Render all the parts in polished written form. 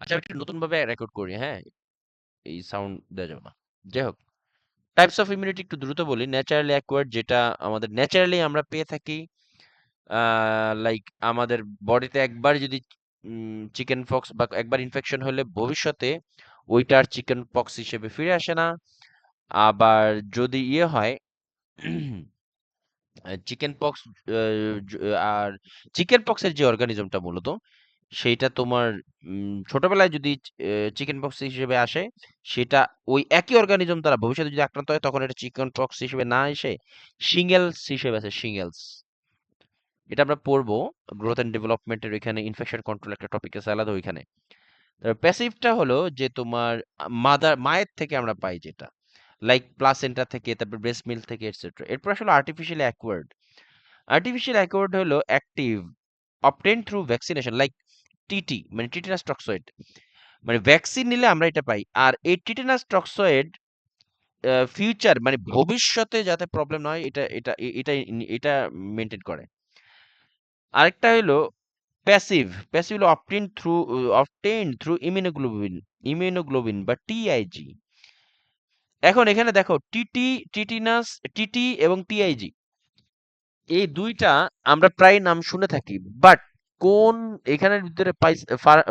আচ্ছা, আমি একটু নতুন ভাবে রেকর্ড করি, হ্যাঁ? এই সাউন্ড দেওয়া যাবে না। যাই হোক, টাইপস অফ ইমিউনিটি একটু দ্রুত বলি। ন্যাচারালি অ্যাকোয়ার্ড, যেটা আমাদের ন্যাচারালি আমরা পেয়ে থাকি, লাইক আমাদের বডিতে একবার যদি চিকেন পক্স বা একবার ইনফেকশন হলে ভবিষ্যতে ওইটার চিকেন পক্স হিসেবে ফিরে আসে না। আবার যদি ইয়ে হয়, চিকেন পক্স, আর চিকেন পক্সের যে অর্গানিজমটা মূলত সেইটা তোমার ছোটবেলায় যদি চিকেন পক্স হিসেবে আসে, সেটা ওই একই অর্গানিজম দ্বারা ভবিষ্যতে যদি আক্রান্ত হয়, তখন এটা চিকেন পক্স হিসেবে না এসে শিঙ্গেলস হিসেবে আছে, শিঙ্গেলস। এটা আমরা পড়বো গ্রোথ এন্ড ডেভেলপমেন্টের ওইখানে, ইনফেকশন কন্ট্রোল একটা টপিক আছে আলাদা ওইখানে। প্যাসিভটা হলো যে তোমার মায়ের থেকে আমরা পাই যেটা, লাইক প্লাসেন্টা থেকে, তারপর ব্রেস্ট মিল্ক থেকে, এটসেট্রা। এরপর আসলে আর্টিফিশিয়াল অ্যাকোয়ার্ড। আর্টিফিশিয়াল অ্যাকোয়ার্ড হলো active obtained through vaccination, like TT মানে টিটেনাস টক্সয়েড, মানে ভ্যাকসিন নিলে আমরা এটা পাই। আর এই টিটেনাস টক্সয়েড ফিউচার মানে ভবিষ্যতে যাতে প্রবলেম না হয়, এটা এটা মেনটেন করে। আরেকটা হলো প্যাসিভ। প্যাসিভ হলো অবটেইনড থ্রু ইমিউনোগ্লোবিন বা টিআইজি। এখন এখানে দেখো, টিটিনাস, টিটি এবং টিআইজি, এই দুইটা আমরা প্রায় নাম শুনে থাকি, বাট কোন এখানের ভিতরে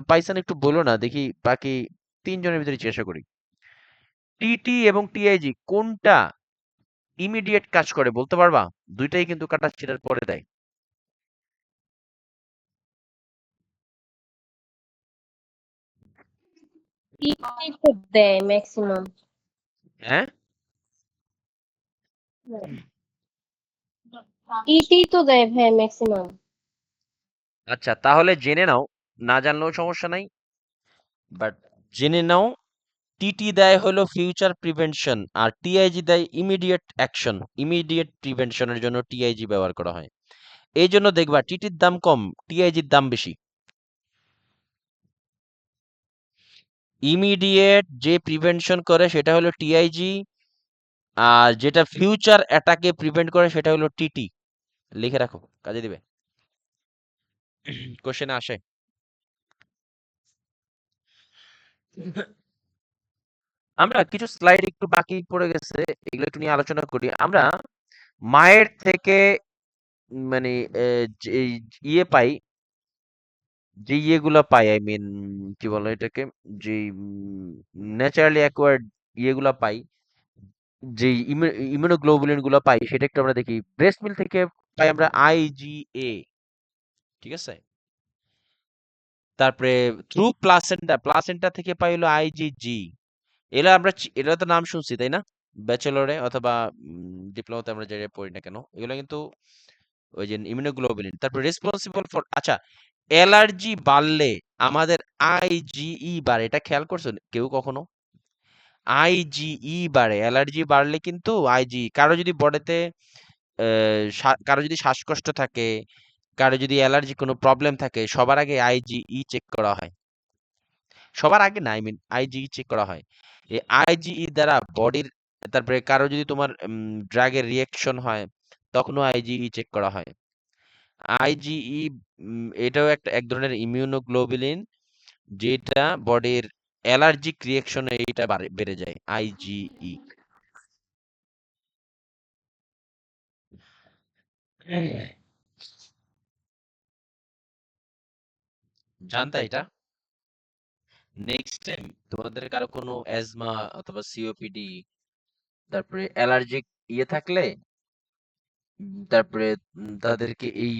পাইসান একটু বলো না দেখি, বাকি তিনজনের ভিতরে জিজ্ঞাসা করি, টিটি এবং টিআইজি কোনটা ইমিডিয়েট কাজ করে বলতে পারবা? দুইটাই কিন্তু কাটা ছিঁড়ার পরে দেয়। টিটি তো দেয় ম্যাক্সিমাম। হ্যাঁ, টিটি তো দেয় ভাই ম্যাক্সিমাম। আচ্ছা তাহলে জেনে নাও, না জানলেও সমস্যা নাই, বাট জেনে নাও। টিটি দেয় হলো ফিউচার প্রিভেনশন, আর টিআইজি দেয় ইমিডিয়েট অ্যাকশন। ইমিডিয়েট প্রিভেনশনের জন্য টিআইজি ব্যবহার করা হয়। এই জন্য দেখবা টিটির দাম কম, টিআইজির দাম বেশি। ইমিডিয়েট যে প্রিভেনশন করে সেটা হলো টিআইজি, আর যেটা ফিউচার অ্যাটাকে প্রিভেন্ট করে সেটা হলো টিটি। লিখে রাখো, কাজে দিবে, কোশ্চেনে আসে। আমরা কিছু স্লাইড একটু বাকি পড়ে গেছে, এগুলো একটু নিয়ে আলোচনা করি। আমরা মায়ের থেকে মানে যে ইয়ে পাই, যে ইয়েগুলো পাই, আই মিন কি বলো এটাকে, যে ন্যাচারালি অ্যাকোয়ার্ড ইয়েগুলা পাই, যে ইমিউনোগ্লোবুলিন গুলো পাই, সেটা একটু আমরা দেখি। ব্রেস্ট মিল্ক থেকে পাই আমরা আইজিএ, ঠিক আছে? তারপরে থ্রু প্লাসেন্টা, প্লাসেন্টা থেকে পাই হলো আইজিজি। এরা তো নাম শুনছি তাই না, ব্যাচেলরে অথবা ডিপ্লোমাতে আমরা যেটা পড়ি না কেন, এগুলো কিন্তু ওই যে ইমিউনোগ্লোবুলিন। তারপর রেসপন্সিবল ফর, আচ্ছা, অ্যালার্জি বাড়লে আমাদের আইজিই বাড়ে, এটা খেয়াল করছো কেউ কখনো? আইজিই বাড়ে, অ্যালার্জি বাড়লে কিন্তু আইজি, কারো যদি বডিতে কারো যদি শ্বাসকষ্ট থাকে, কারো যদি অ্যালার্জি কোনো প্রবলেম থাকে, সবার আগে আইজিই চেক করা হয়। সবার আগে না, আই মিন আইজিই চেক করা হয়। এই আইজিই দ্বারা বডির, তারপরে কারো যদি তোমার ড্রাগের রিঅ্যাকশন হয়, তখনও আইজিই চেক করা হয়। আইজিই এটাও এক ধরনের ইমিউনোগ্লোবুলিন, যেটা বডির অ্যালার্জিক রিঅ্যাকশনে এইটা বেড়ে যায়, আইজিই। জানতা এটা? নেক্সট টাইম তোমাদের কারো কোনো অ্যাজমা অথবা সিওপিডি, তারপরে অ্যালার্জিক ইয়ে থাকলে, তারপরে তাদেরকে এই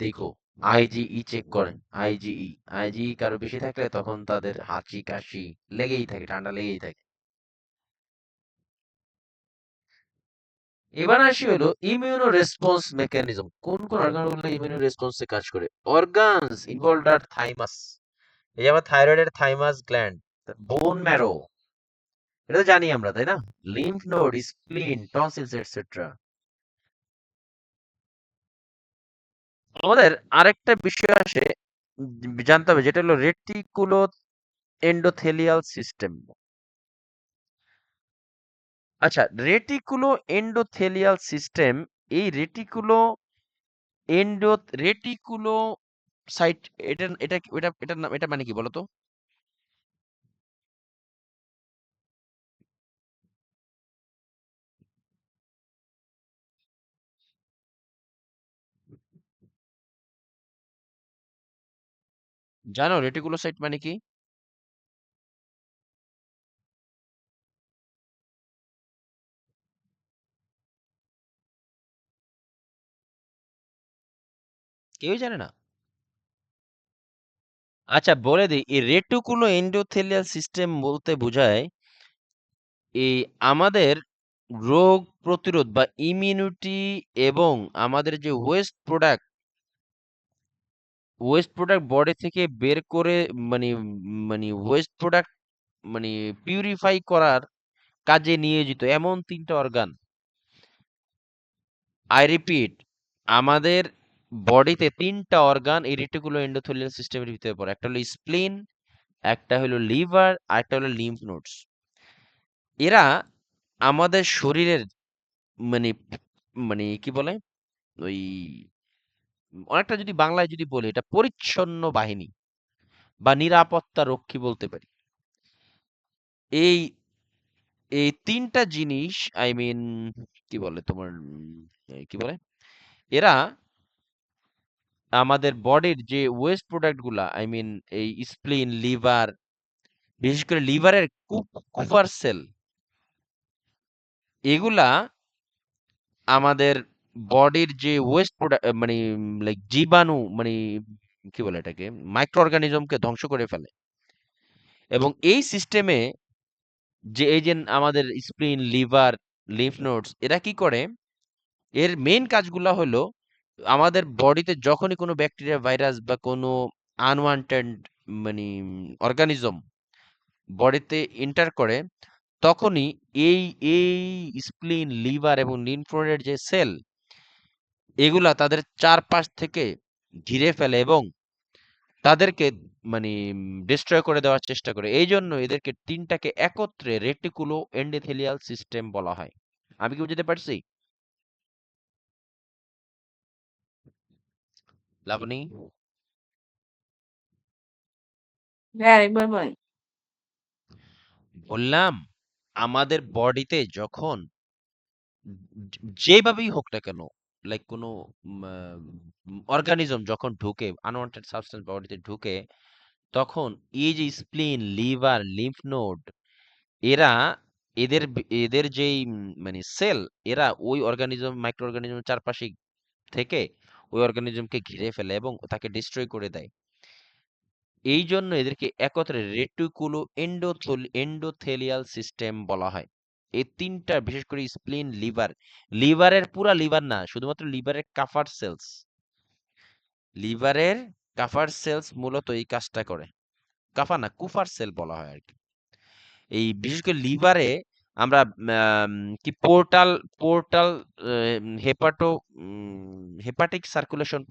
দেখো, আইজিই চেক করেন। আইজিই, আইজিই কারো বেশি থাকলে তখন তাদের হাঁচি কাশি লেগেই থাকে, ঠান্ডা লেগেই থাকে। এবার আসি হলো ইমিউনো রেসপন্স মেকানিজম, কোন কোন অর্গানগুলো ইমিউনো রেসপন্সে কাজ করে। অর্গানস ইনভলভড আর থাইমাস, এই যে আমার থাইরয়েডের থাইমাস গ্ল্যান্ড, বোন ম্যারো, এটা তো জানি আমরা তাই না, লিম্ফ নোড, স্প্লিন, টনসিলস এটসেট্রা। আমাদের আরেকটা বিষয় আসে, জানতে হবে, যেটা হলো রেটিকুলো এন্ডোথেলিয়াল সিস্টেম। আচ্ছা, রেটিকুলো এন্ডোথেলিয়াল সিস্টেম, এই এন্ডো রেটিকুলো সাইট, এটা এটা এটা এটার নাম, এটা মানে কি বলতো? জানো রেটিকুলোসাইট মানে কি? কেউই জানে না। আচ্ছা বলে দিই, এই রেটিকুলো এন্ডোথেলিয়াল সিস্টেম বলতে বোঝায় এই আমাদের রোগ প্রতিরোধ বা ইমিউনিটি এবং আমাদের যে ওয়েস্ট প্রোডাক্ট বডি থেকে বের করে মানে মানে ওয়েস্ট প্রোডাক্ট মানে পিউরিফাই করার কাজে নিয়োজিত এমন তিনটা অর্গান। আই রিপিট, আমাদের বডিতে তিনটা অর্গান এই রেটিকুলো এন্ডোথেলিয়াল সিস্টেমের ভিতরে পড়ে। একটা হলো স্প্লিন, একটা হলো লিভার, আর একটা হলো লিম্ফ নোডস। এরা আমাদের শরীরের মানে মানে কি বলে ওই অনেকটা, যদি বাংলায় যদি বলি, এটা পরিচ্ছন্ন বাহিনী বা নিরাপত্তা রক্ষী বলতে পারি। এই এই তিনটা জিনিস, আই মিন কি বলে তোমার কি বলে, এরা আমাদের বডির যে ওয়েস্ট প্রোডাক্ট গুলা, আই মিন এই স্প্লিন, লিভার, বিশেষ করে লিভারের কুপার সেল, এগুলা আমাদের বডির যে ওয়েস্ট প্রোডাক্ট মানে লাইক জীবাণু মানে কি বলে এটাকে, মাইক্রো অর্গানিজমকে ধ্বংস করে ফেলে। এবং এই সিস্টেমে যে এই যে আমাদের স্প্লিন, লিভার, লিম্ফ নোডস, এরা কি করে, এর মেইন কাজগুলা হলো আমাদের বডিতে যখনই কোনো ব্যাকটেরিয়া, ভাইরাস বা কোনো আনওয়ান্টেড মানে অর্গানিজম বডিতে এন্টার করে, তখনই এই এই স্প্লিন, লিভার এবং লিম্ফ নোডের যে সেল, এগুলা তাদের চারপাশ থেকে ঘিরে ফেলে এবং তাদেরকে মানে ডিস্ট্রয় করে দেওয়ার চেষ্টা করে। এই জন্য এদেরকে তিনটাকে একত্রে রেটিকুলো এন্ডোথেলিয়াল সিস্টেম বলা হয়। আমি কি বুঝতে পারছি? লাবণী, হ্যাঁ একবার বলেন। বললাম আমাদের বডিতে যখন যেভাবেই হোক না কেন, লাইক কোনো অর্গানিজম যখন ঢুকে, আনওয়ান্টেড সাবস্টেন্স বডিতে ঢুকে, তখন এই যে স্প্লিন, লিভার, লিম্ফ নোড, এরা এদের যেই মানে সেল, এরা ওই অর্গানিজম, মাইক্রো অর্গানিজমের চারপাশে থেকে ওই অর্গানিজমকে ঘিরে ফেলে এবং তাকে ডিস্ট্রয় করে দেয়। এই জন্য এদেরকে একত্রে রেটিকুলো এন্ডোথেলিয়াল সিস্টেম বলা হয়। এই তিনটা, বিশেষ করে স্প্লিন, লিভারের পুরা লিভার না, শুধুমাত্র লিভারের কাফার সেলস মূলত এই কাজটা করে। কাফা না, কুফার সেল বলা হয় আর কি। এই বিশেষ করে লিভারে আমরা আম, কি portal portal hepato hepatic circulation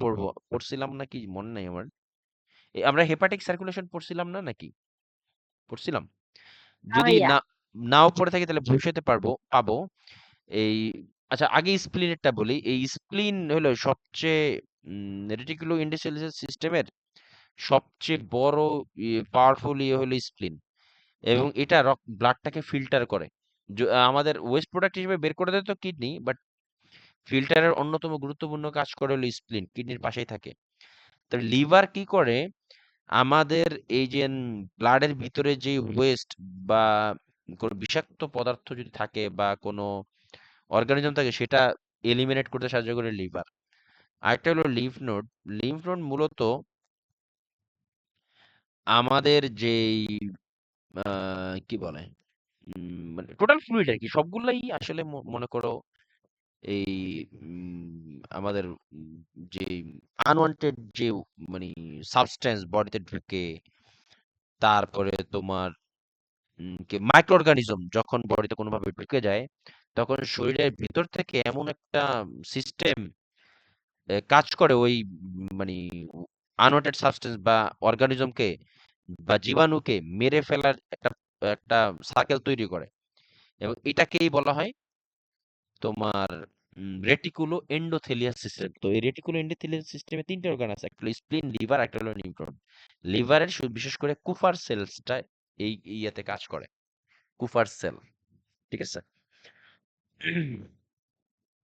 পড়ছিলাম নাকি মনে নাই আমার। আমরা হেপাটিক সার্কুলেশন পড়ছিলাম না নাকি? পড়ছিলাম। হ্যাঁ যদি ভাইয়া। না নাও পড়ে থাকি তাহলে ভবিষ্যতে পাবো। এই আচ্ছা, আগে স্প্লিনেরটা বলি। এই স্প্লিন হলো সবচেয়ে রেটিকুলো এন্ডোথেলিয়াল সিস্টেমের সবচেয়ে বড় পাওয়ারফুল হলো স্প্লিন। এবং এটা ব্লাডটাকে ফিল্টার করে। আমাদের ওয়েস্ট প্রোডাক্ট হিসেবে বের করে দেয় তো কিডনি, বাট ফিল্টারের অন্যতম গুরুত্বপূর্ণ কাজ করে হলো স্প্লিন, কিডনির পাশেই থাকে। তো লিভার কি করে, আমাদের এই যে ব্লাডের ভিতরে যে ওয়েস্ট বা কোনো বিষাক্ত পদার্থ যদি থাকে বা কোনো অর্গানিজম থাকে, সেটা এলিমিনেট করতে সাহায্য করে লিভার। আরেকটা হলো লিম্ফ নোড। লিম্ফ নোড মূলত আমাদের যেই কি বলে মানে টোটাল ফ্লুইড আর কি, সবগুলাই আসলে মনে করো এই আমাদের যে আনওয়ান্টেড যে মানে সাবস্টেন্স বডিতে ঢুকে, তারপরে তোমার মাইক্রো অর্গানিজম যখন বডিতে কোনোভাবে ঢুকে যায়, তখন শরীরের ভিতর থেকে এমন একটা সিস্টেম কাজ করে ওই মানে আনওয়ান্টেড সাবস্টেন্স বা অর্গানিজমকে বা জীবাণুকে মেরে ফেলার একটা একটা সার্কেল তৈরি করে। এবং এটাকেই বলা হয় তোমার রেটিকুলো এন্ডোথেলিয়াল সিস্টেম। তো এই রেটিকুলো এন্ডোথেলিয়াল সিস্টেমে তিনটে অর্গান আছে, একটা হলো স্প্লিন, লিভার, একটা হলো নিউট্রন। লিভারের বিশেষ করে কুফার সেলসটা এই ইয়াতে কাজ করে, কুফার সেল। ঠিক আছে,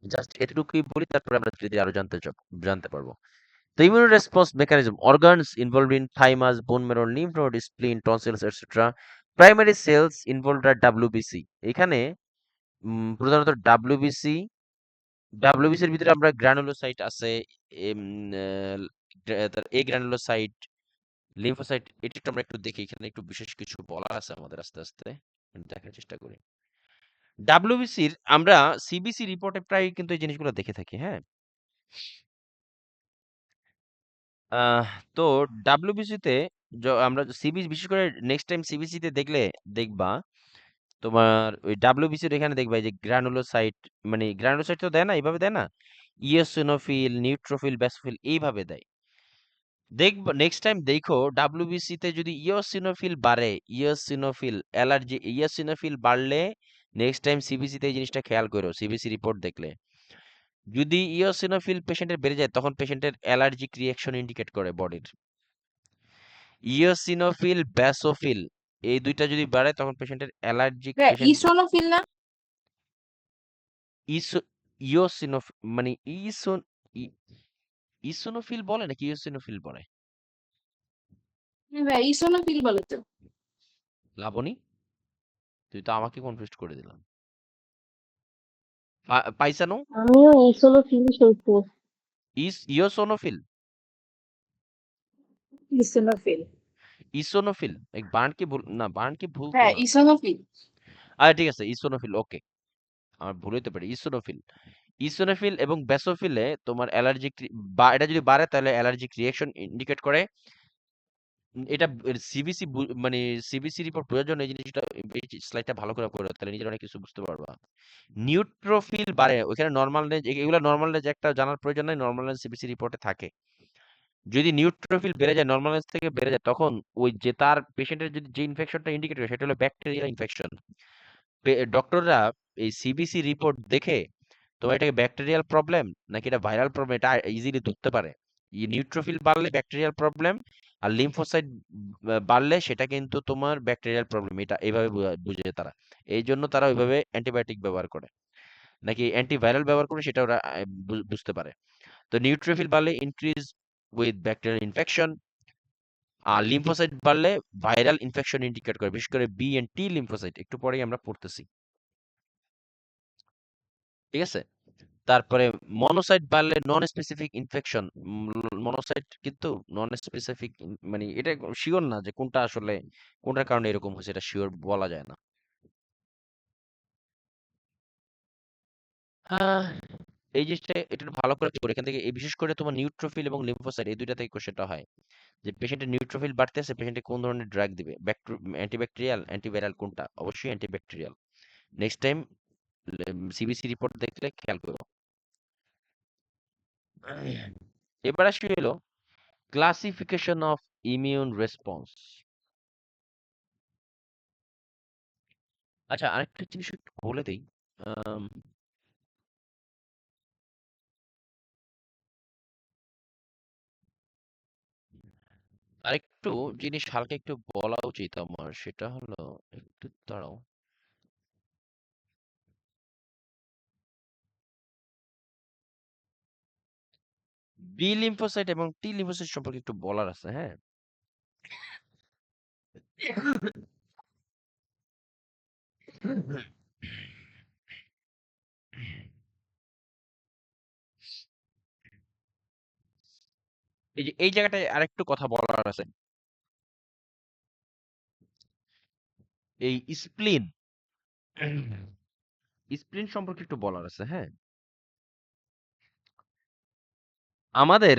জাস্ট এতটুকুই বলি, তারপরে আমরা ধীরে ধীরে আরো জানতে পারবো। The immune response mechanism, organs involved in thymus, bone marrow, lymph node, spleen, tonsils, etc. Primary cells involved are WBC. এখানে প্রধানত WBC এর ভিতরে আমরা গ্রানুলোসাইট আছে, এ গ্রানুলোসাইট, লিম্ফোসাইট, এটা একটু আমরা একটু দেখি। এখানে একটু বিশেষ কিছু বলার আছে আমাদের, আস্তে আস্তে দেখার চেষ্টা করি। ডাব্লিউবিসির আমরা সিবিসি রিপোর্টে প্রায় কিন্তু এই জিনিসগুলো দেখে থাকি। হ্যাঁ, তো ডাব্লিউবিসিতে আমরা সিবিসি, বিশেষ করে নেক্সট টাইম সিবিসিতে দেখলে দেখবা তোমার ওই ডাব্লিউবিসির এখানে দেখবা এই যে গ্রানুলোসাইট, মানে গ্রানুলোসাইট তো দেয় না, এইভাবে দেয় না, ইওসিনোফিল, নিউট্রোফিল, ব্যাসোফিল এইভাবে দেয়। দেখবা নেক্সট টাইম দেখো ডাব্লিউবিসিতে যদি ইওসিনোফিল বাড়ে, ইওসিনোফিল অ্যালার্জি, ইওসিনোফিল বাড়লে নেক্সট টাইম সিবিসিতে এই জিনিসটা খেয়াল করো, সিবিসি রিপোর্ট দেখলে যদি ইওসিনোফিল পেশেন্টের বেড়ে যায় তখন পেশেন্টের অ্যালার্জিক রিঅ্যাকশন ইন্ডিকেট করে বডির। ইওসিনোফিল, ব্যাসোফিল এই দুইটা যদি বাড়ে তখন পেশেন্টের অ্যালার্জিক, ভাইয়া পেশেন্ট ইসোনোফিল না? ইসো ইওসিনোফ মানে ইসোন ইসোনোফিল বলে নাকি ইওসিনোফিল বলে? ভাইয়া ইসোনোফিল বলে তো। লাবণী, তুই তো আমাকে কনফিউজ করে দিলাম। পাইসানো, আমিও ইসোনোফিল শুনছি। ইওসোনোফিল, ইসোনোফিল। ইসোনোফিল এক বার্ন কি ভুল না, বার্ন কি ভুল তো হ্যাঁ না? ইসোনোফিল। আচ্ছা ঠিক আছে, ইসোনোফিল, ওকে, আমার ভুল হইতে পারে। ইসোনোফিল, ইসোনোফিল এবং ব্যাসোফিলে তোমার অ্যালার্জিক বা এটা যদি বাড়ে তাহলে অ্যালার্জিক রিঅ্যাকশন ইন্ডিকেট করে। এটা সিবিসি মানে সিবিসি রিপোর্ট প্রয়োজন, এই জিনিসটা স্লাইডটা ভালো করে পড়ো, তাহলে নিজের অনেক কিছু বুঝতে পারবা। নিউট্রোফিল বাড়ে, ওইখানে নর্মাল রেঞ্জ, এগুলো নর্মাল রেঞ্জ একটা জানার প্রয়োজন নাই, নর্মাল রেঞ্জ সিবিসি রিপোর্টে থাকে। যদি নিউট্রোফিল বেড়ে যায়, নর্মাল রেঞ্জ থেকে বেড়ে যায়, তখন ওই যে তার পেশেন্টের যদি যে ইনফেকশনটা ইন্ডিকেট করে সেটা হলো ব্যাকটেরিয়াল ইনফেকশন। ডক্টররা এই সিবিসি রিপোর্ট দেখে তোমার এটাকে ব্যাকটেরিয়াল প্রবলেম নাকি এটা ভাইরাল প্রবলেম এটা ইজিলি ধরতে পারে। নিউট্রোফিল বাড়লে ব্যাকটেরিয়াল প্রবলেম, আর লিম্ফোসাইট বাড়লে সেটা কিন্তু তোমার ব্যাকটেরিয়াল প্রবলেম, এটা এইভাবে বুঝে তারা। এই জন্য তারা ওইভাবে অ্যান্টিবায়োটিক ব্যবহার করে নাকি অ্যান্টিভাইরাল ব্যবহার করে সেটা ওরা বুঝতে পারে। তো নিউট্রোফিল বাড়লে ইনক্রিজ উইথ ব্যাকটেরিয়াল ইনফেকশন, আর লিম্ফোসাইট বাড়লে ভাইরাল ইনফেকশন ইন্ডিকেট করে, বিশেষ করে বি এন্ড টি লিম্ফোসাইট, একটু পরেই আমরা পড়তেছি। ঠিক আছে, তারপরে মনোসাইট বাড়লে নন স্পেসিফিক ইনফেকশন। মনোসাইট কিন্তু নন স্পেসিফিক, মানে এটা শিওর না যে কোনটা আসলে কোনটার কারণে এরকম হয়েছে, এটা শিওর বলা যায় না। আহ, এই জিনিসটা একটু ভালো করে পড়ে এখান থেকে, এই বিশেষ করে তোমার নিউট্রোফিল এবং লিম্ফোসাইট এই দুইটা থেকে কোশ্চেনটা হয় যে পেশেন্টের নিউট্রোফিল বাড়তেছে, পেশেন্টে কোন ধরনের ড্রাগ দিবে, অ্যান্টিব্যাকটেরিয়াল, অ্যান্টিভাইরাল, কোনটা? অবশ্যই antibacterial. Next time CBC report দেখলে খেয়াল করো। এবার আসি হলো ক্লাসিফিকেশন অফ ইমিউন রেসপন্স। আচ্ছা, আরেকটা জিনিস একটু বলে দেই। আম, আরেকটু জিনিস হালকা একটু বলা উচিত আমার, সেটা হলো, একটু দাঁড়াও। বি লিম্ফোসাইট এবং টি লিম্ফোসাইট সম্পর্কে একটু বলার আছে। হ্যাঁ, এই যে এই জায়গাটায় আরেকটু কথা বলার আছে। এই স্প্লিন, স্প্লিন সম্পর্কে একটু বলার আছে। হ্যাঁ, আমাদের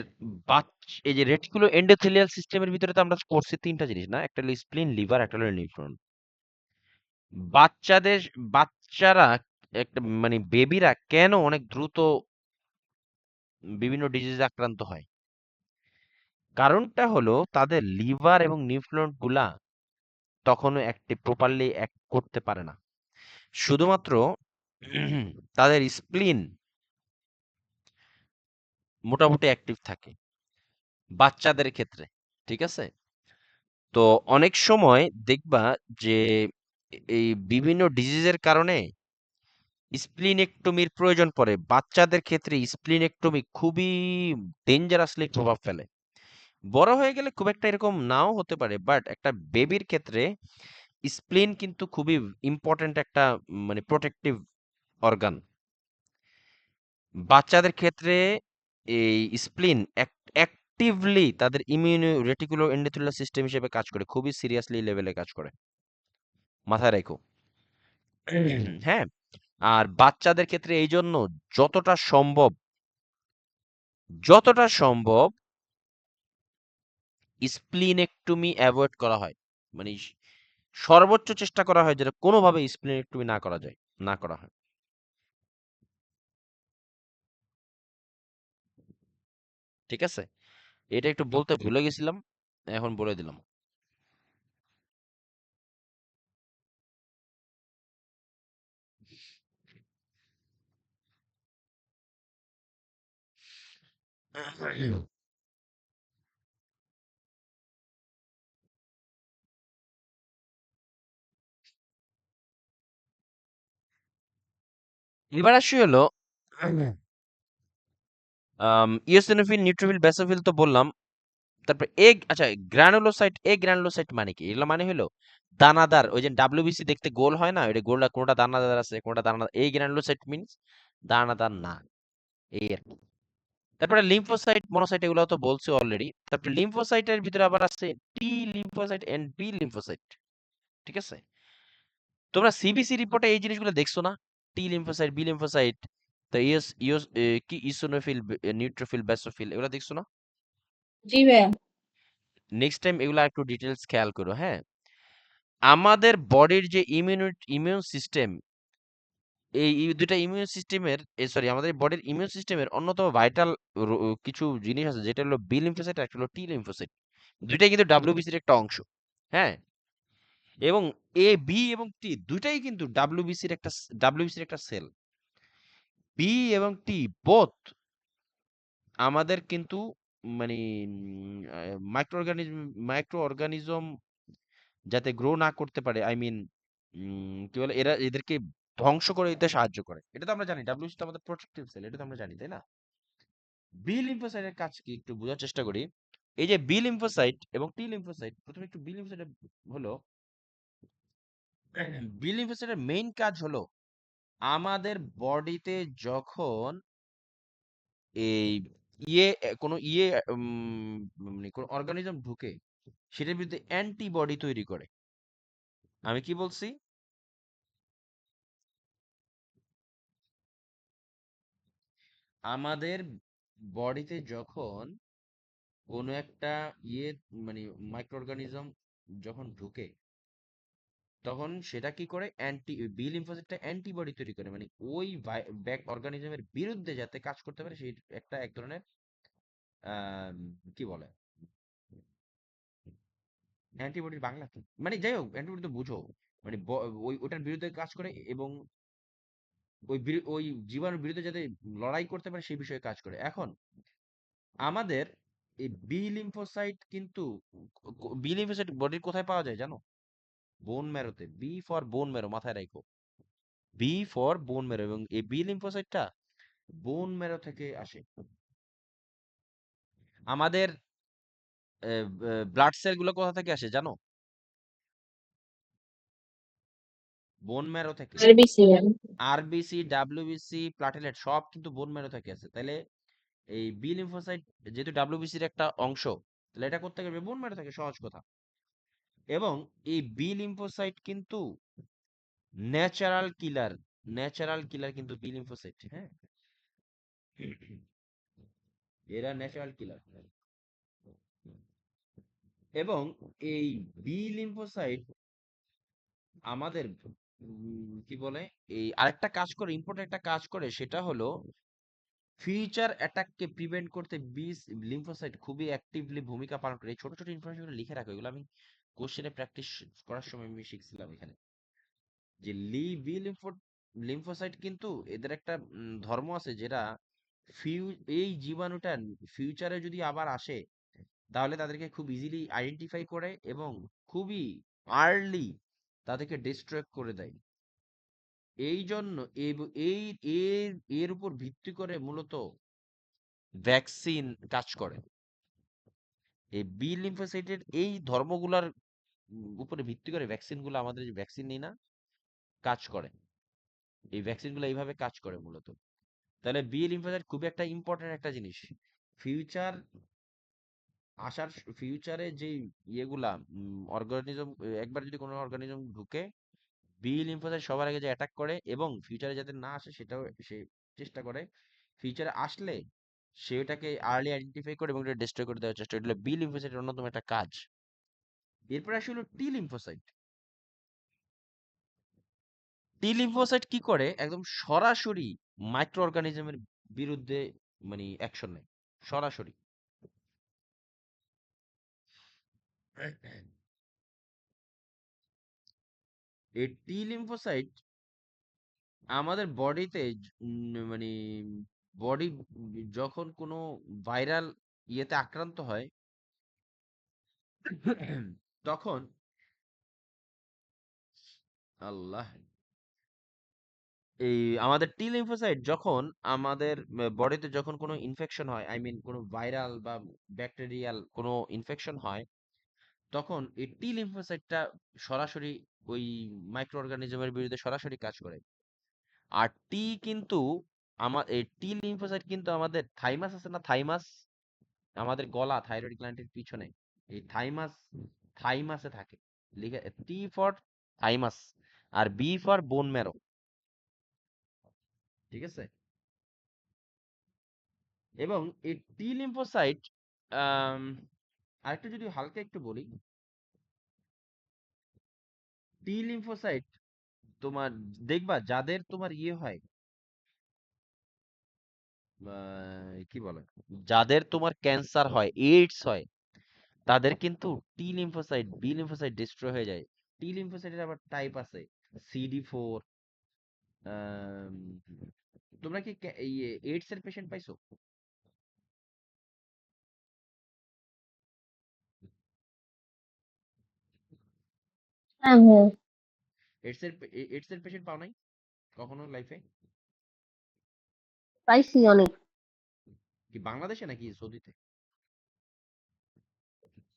এই যে রেটিকুলো এন্ডোথেলিয়াল সিস্টেমের ভিতরে তো আমরা করছি তিনটা জিনিস না, একটা হলো স্প্লিন, লিভার, একটা হলো নিউরন। বাচ্চাদের, বাচ্চারা একটা মানে বেবিরা কেন অনেক দ্রুত বিভিন্ন ডিজিজে আক্রান্ত হয়? কারণটা হলো তাদের লিভার এবং নিউরন গুলা তখনও প্রপারলি অ্যাক্ট করতে পারে না। শুধুমাত্র তাদের স্প্লিন মোটামুটি অ্যাক্টিভ থাকে বাচ্চাদের ক্ষেত্রে। ঠিক আছে, তো অনেক সময় দেখবা যে এই বিভিন্ন ডিজিজের কারণে স্প্লিনেক্টমির প্রয়োজন পড়ে বাচ্চাদের ক্ষেত্রে। স্প্লিনেক্টমি খুবই ডেঞ্জারাসলি প্রভাব ফেলে। বড় হয়ে গেলে খুব একটা এরকম নাও হতে পারে, বাট একটা বেবির ক্ষেত্রে স্প্লিন কিন্তু খুবই ইম্পর্ট্যান্ট একটা মানে প্রোটেক্টিভ অর্গান। বাচ্চাদের ক্ষেত্রে এই স্প্লিন অ্যাক্টিভলি তাদের ইমিউনো রেটিকুলো এন্ডোথেলিয়াল সিস্টেম হিসেবে কাজ করে, খুবই সিরিয়াসলি লেভেলে কাজ করে, মাথায় রেখো। হ্যাঁ, আর বাচ্চাদের ক্ষেত্রে এই জন্য যতটা সম্ভব যতটা সম্ভব স্প্লিনেক্টমি অ্যাভয়েড করা হয়, মানে সর্বোচ্চ চেষ্টা করা হয় যেটা কোনোভাবে স্প্লিনেক্টমি না করা যায়, না করা হয়। ঠিক আছে, এটা একটু বলতে ভুলে গেছিলাম, এখন বলে দিলাম। এবার আসি হলো ইওসিনোফিল, নিউট্রোফিল, বেসোফিল তো বললাম। তারপর এগ, আচ্ছা গ্রানুলোসাইট, গ্রানুলোসাইট মানে কি? এগুলো মানে হলো দানাদার, ওই যে ডাব্লিউবিসি দেখতে গোল হয় না, এটা গোলটা কোনটা দানাদার আছে কোনটা দানাদার, এই গ্রানুলোসাইট মিন্স দানাদার না, এই আর কি। তারপরে লিম্ফোসাইট, মনোসাইট এগুলো তো বলছি অলরেডি। তারপরে লিম্ফোসাইটের ভিতরে আবার আছে T lymphocyte and B lymphocyte. ঠিক আছে, তোমরা সিবিসি রিপোর্টে এই জিনিসগুলো দেখছো না? টি লিম্ফোসাইট, বি লিম্ফোসাইট, তো ইউস ইউস কি ইসোনোফিল, নিউট্রোফিল, বেসোফিল, এগুলো দেখছো না? জি ভাইয়া। নেক্সট টাইম এগুলো একটু ডিটেলস খেয়াল করো। হ্যাঁ, আমাদের বডির যে ইমিউন সিস্টেম, এই দুইটা ইমিউন সিস্টেমের, সরি, আমাদের বডির ইমিউন সিস্টেমের অন্যতম ভাইটাল কিছু জিনিস আছে, যেটা হলো বি লিম্ফোসাইট আর একটা হলো টি লিম্ফোসাইট। দুইটাই কিন্তু ডাব্লিউবিসির একটা অংশ। হ্যাঁ, এবং এ বি এবং টি দুইটাই কিন্তু ডাব্লিউবিসির একটা সেল। বি এবং টি বোথ আমাদের কিন্তু মানে মাইক্রো অর্গানিজম যাতে গ্রো না করতে পারে, আই মিন কি বলে, এদেরকে ধ্বংস করে দিতে সাহায্য করে। এটা তো আমরা জানি, ডাব্লিউবিসি তো আমাদের প্রোটেক্টিভ সেল, এটা তো আমরা জানি, তাই না? বি লিম্ফোসাইটের কাজ কি একটু বোঝার চেষ্টা করি। এই যে বি লিম্ফোসাইট এবং টি লিম্ফোসাইট, প্রথমে একটু বি লিম্ফোসাইট হলো, বি লিম্ফোসাইটের মেইন কাজ হলো আমাদের বডিতে যখন এই কোনো মানে কোনো অর্গানিজম ঢুকে, সেটার বিরুদ্ধে অ্যান্টিবডি তৈরি করে। আমি কি বলছি? আমাদের বডিতে যখন কোনো একটা ইয়ে মানে মাইক্রো অর্গানিজম যখন ঢুকে, তখন সেটা কি করে, বি লিম্ফোসাইটটা অ্যান্টিবডি তৈরি করে, মানে ওই ব্যাক অর্গানিজমের বিরুদ্ধে যাতে কাজ করতে পারে, সেই একটা এক ধরনের কি বলে অ্যান্টিবডির বাংলা কি, মানে যাই হোক অ্যান্টিবডি তো বুঝো, মানে ওই ওটার বিরুদ্ধে কাজ করে, এবং ওই জীবাণুর বিরুদ্ধে যাতে লড়াই করতে পারে সেই বিষয়ে কাজ করে। এখন আমাদের এই বি লিম্ফোসাইট কিন্তু, বি লিম্ফোসাইট বডির কোথায় পাওয়া যায় জানো? বোন ম্যারোতে। বি ফর বোন ম্যারো, মাথায় রাখো, বি ফর বোন ম্যারো, এবং এই বি লিম্ফোসাইটটা বোন ম্যারো থেকে আসে। আমাদের ব্লাড সেল গুলো কোথা থেকে আসে জানো? বোন ম্যারো থেকে। RBC ma'am. RBC, WBC, platelet সব কিন্তু বোন ম্যারো থেকে আসে। তাহলে এই বি লিম্ফোসাইট যেহেতু ডাব্লিউবিসির একটা অংশ, তাহলে এটা করতে গেলে বোন ম্যারো থেকে, সহজ কথা। এবং এই বি লিম্ফোসাইট কিন্তু ন্যাচারাল কিলার, ন্যাচারাল কিলার কিন্তু বি লিম্ফোসাইট। হ্যাঁ, এরা ন্যাচারাল কিলার। এবং এই বি লিম্ফোসাইট আমাদের কি বলে, এই আরেকটা কাজ করে, ইম্পর্টেন্ট একটা কাজ করে, সেটা হলো ফিউচার অ্যাটাককে প্রিভেন্ট করতে বি লিম্ফোসাইট খুবই অ্যাক্টিভলি ভূমিকা পালন করে। এই ছোট ছোট ইনফরমেশন লিখে রাখো, এগুলো আমি কোশ্চেনে প্র্যাকটিস করার সময় আমি শিখছিলাম এখানে, যে বি লিম্ফোসাইট কিন্তু এদের একটা ধর্ম আছে, যেটা ফিউ এই জীবাণুটা ফিউচারে যদি আবার আসে, তাহলে তাদেরকে খুব ইজিলি আইডেন্টিফাই করে এবং খুবই আর্লি তাদেরকে ডিস্ট্রয় করে দেয়। এই জন্য এই এর এর উপর ভিত্তি করে মূলত ভ্যাকসিন কাজ করে। এই বি লিম্ফোসাইটের এই ধর্মগুলার উপরে ভিত্তি করে ভ্যাকসিন গুলো, আমাদের যে ভ্যাকসিন নেই না, কাজ করে। এই ভ্যাকসিন গুলো এইভাবে কাজ করে মূলত। তাহলে বি লিম্ফোসাইট খুবই একটা ইম্পর্টেন্ট একটা জিনিস। ফিউচার আসার ফিউচারে যে ইয়েগুলা অর্গানিজম, একবার যদি কোনো অর্গানিজম ঢুকে, বি লিম্ফোসাইট সবার আগে যে অ্যাটাক করে, এবং ফিউচারে যাতে না আসে সেটাও সে চেষ্টা করে। ফিউচারে আসলে সেটাকে আর্লি আইডেন্টিফাই করে এবং এটা ডিস্ট্রয় করে দেওয়ার চেষ্টা করে। এটা বি লিম্ফোসাইটের অন্যতম একটা কাজ। এরপরে আসে হলো টি লিম্ফোসাইট। টি লিম্ফোসাইট কি করে, একদম সরাসরি মাইক্রো অর্গানিজমের বিরুদ্ধে মানে অ্যাকশন নেয় সরাসরি। এই টি লিম্ফোসাইট আমাদের বডিতে মানে বডি যখন কোনো ভাইরাল ইয়েতে আক্রান্ত হয় তখন আল্লাহ এই আমাদের টি লিম্ফোসাইট যখন আমাদের বডিতে যখন কোনো ইনফেকশন হয়, আই মিন কোনো ভাইরাল বা ব্যাকটেরিয়াল কোনো ইনফেকশন হয়, তখন এই টি লিম্ফোসাইটটা সরাসরি ওই মাইক্রো অর্গানিজমের বিরুদ্ধে সরাসরি কাজ করে। আর টি কিন্তু এই টি লিম্ফোসাইট কিন্তু আমাদের থাইমাস আছে না, থাইমাস, আমাদের গলা থাইরয়েড গ্ল্যান্ডের পিছনে, এই থাইমাস, থাইমাসে থাকে। লিখে টি ফর থাইমাস, আর বি ফর বোন ম্যারো। ঠিক আছে? এবং এই টি লিম্ফোসাইট আরেকটু যদি হালকা একটু বলি, টি লিম্ফোসাইট তোমার দেখবা যাদের তোমার ইয়ে হয়, কি বলে, যাদের তোমার ক্যান্সার হয়, এইডস হয়, তাদের কিন্তু T lymphocyte B lymphocyte destroy হয়ে যায়। টি লিম্ফোসাইটের আবার টাইপ আছে, CD4। তোমরা কি এই এইডস এর পেশেন্ট পাইছো? হ্যাঁ হ্যাঁ, এইডস এর পেশেন্ট পাও নাই কখনো লাইফে? পাইছি অনেক। কি বাংলাদেশে নাকি সৌদিতে?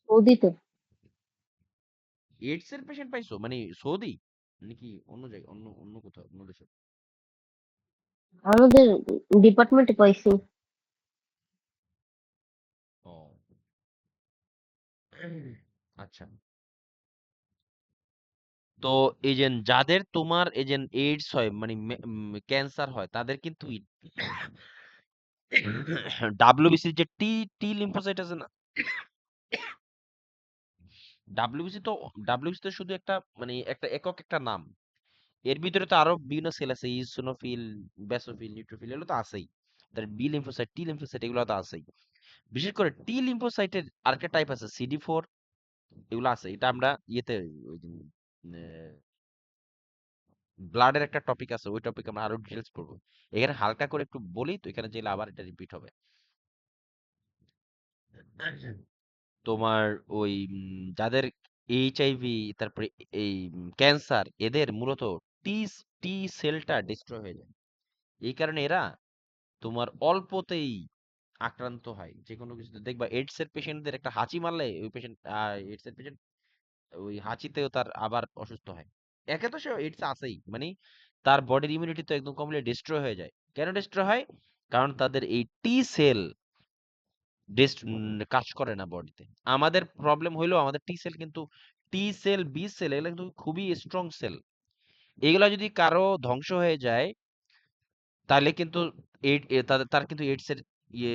সৌদিতে। এইডস এর পেশেন্ট পাইছো মানে সৌদি নাকি অন্য জায়গায়, অন্য অন্য কোথাও, অন্য দেশে? আমাদের ডিপার্টমেন্টে পাইছি। ও আচ্ছা। তো এই যে যাদের তোমার এই যে এইডস হয় মানে ক্যান্সার হয়, তাদের কিন্তু ডাব্লিউবিসির যে টি টি লিম্ফোসাইট আছে না, ডাব্লিউবিসি তো, ডাব্লিউবিসি তো শুধু একটা মানে একটা একক একটা নাম। এর ভিতরে তো আরো বিভিন্ন সেল আছে, ইসোনোফিল, বেসোফিল, নিউট্রোফিল, এগুলো তো আছেই। তার বি লিম্ফোসাইট, টি লিম্ফোসাইট, এগুলো তো আছেই। বিশেষ করে টি লিম্ফোসাইটের আরেকটা টাইপ আছে CD4, এগুলো আছে। এটা আমরা ইয়েতে ব্লাডের একটা টপিক আছে, ওই টপিক আমরা আরো ডিটেলস পড়বো। এখানে হালকা করে একটু বলি, তো এখানে যেলে আবার এটা রিপিট হবে। তোমার ওই যাদের HIV, তারপরে এই ক্যান্সার, এদের মূলত টি টি সেলটা ডিস্ট্রয় হয়ে যায়। এই কারণে এরা তোমার অল্পতেই আক্রান্ত হয় যে কোনো কিছুতে। দেখবা এইডস এর পেশেন্টদের একটা হাঁচি মারলে ওই পেশেন্ট, এইডস এর পেশেন্ট ওই হাঁচিতেও তার আবার অসুস্থ হয়। একে তো সে এইডস আছেই, মানে তার বডির ইমিউনিটি তো একদম কমপ্লিট ডিস্ট্রয় হয়ে যায়। কেন ডিস্ট্রয় হয়? কারণ তাদের এই টি সেল কাজ করে না বডিতে। আমাদের প্রবলেম হইলো আমাদের টি সেল কিন্তু, টি সেল, বি সেল, এগুলো কিন্তু খুবই স্ট্রং সেল। এগুলা যদি কারো ধ্বংস হয়ে যায়, তাহলে কিন্তু তার কিন্তু এইডস এর ইয়ে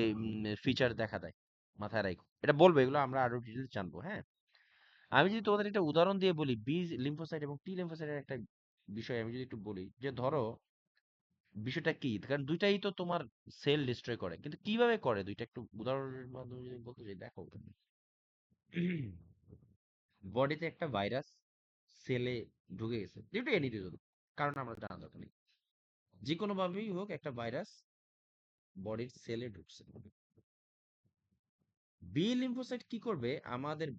ফিচার দেখা দেয়। মাথায় রাখো, এটা বলবো, এগুলো আমরা আরো ডিটেইলস জানবো। হ্যাঁ, আমি যদি তোমাদের একটা উদাহরণ দিয়ে বলি, বি লিম্ফোসাইট এবং টি লিম্ফোসাইটের একটা বিষয় আমি যদি একটু বলি, যে ধরো বিষয়টা কি, কারণ দুইটাই তো তোমার সেল ডিস্ট্রয় করে, কিন্তু কিভাবে করে দুইটা একটু উদাহরণের মাধ্যমে যদি বলতে চাই, দেখো বডিতে একটা ভাইরাস সেলে ঢুকে গেছে, যেটা এনি রিজন, কারণ আমরা জানা দরকার নেই, যে কোনো ভাবেই হোক একটা ভাইরাস বডির সেলে ঢুকছে। বি লিম্ফোসাইট কি করবে, আমাদের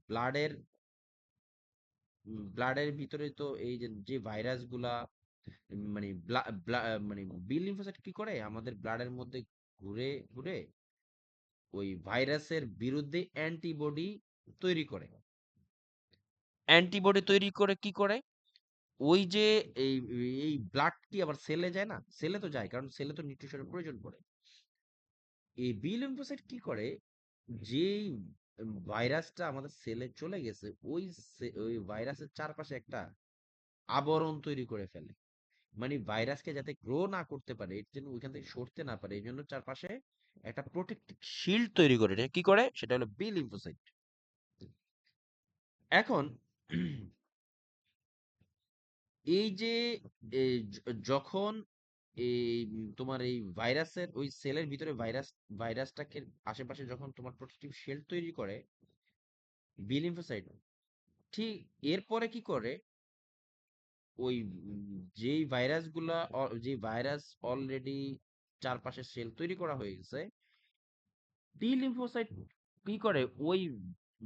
ব্লাডের ভিতরে তো এই যে যে ভাইরাস গুলা মানে মানে বি লিম্ফোসাইট কি করে আমাদের ব্লাডের মধ্যে ঘুরে ঘুরে ওই ভাইরাসের বিরুদ্ধে অ্যান্টিবডি তৈরি করে। অ্যান্টিবডি তৈরি করে কি করে? ওই যে এই এই ব্লাড কি আবার সেলে যায় না? সেলে তো যায়, কারণ সেলে তো নিউট্রিশনের প্রয়োজন পড়ে। এই বি লিম্ফোসাইট কি করে, যেই ভাইরাসটা আমাদের সেলে চলে গেছে ওই ভাইরাসের চারপাশে একটা আবরণ তৈরি করে ফেলে। মানে ভাইরাসকে যাতে গ্রো না করতে পারে, এর জন্য ওইখান থেকে সরতে না পারে, এই জন্য চারপাশে একটা প্রোটেক্টিভ শিল্ড তৈরি করে। এটা কি করে? সেটা হলো বি লিম্ফোসাইট। এখন এই যে যখন এই তোমার এই ভাইরাসের ওই সেলের ভিতরে ভাইরাসটাকে আশেপাশে যখন তোমার প্রোটেক্টিভ শিল্ড তৈরি করে বি লিম্ফোসাইট, ঠিক এরপরে কি করে, ওই যেই ভাইরাসগুলা যে ভাইরাস অলরেডি চারপাশে সেল তৈরি করা হয়ে গেছে, টি লিম্ফোসাইট কি করে ওই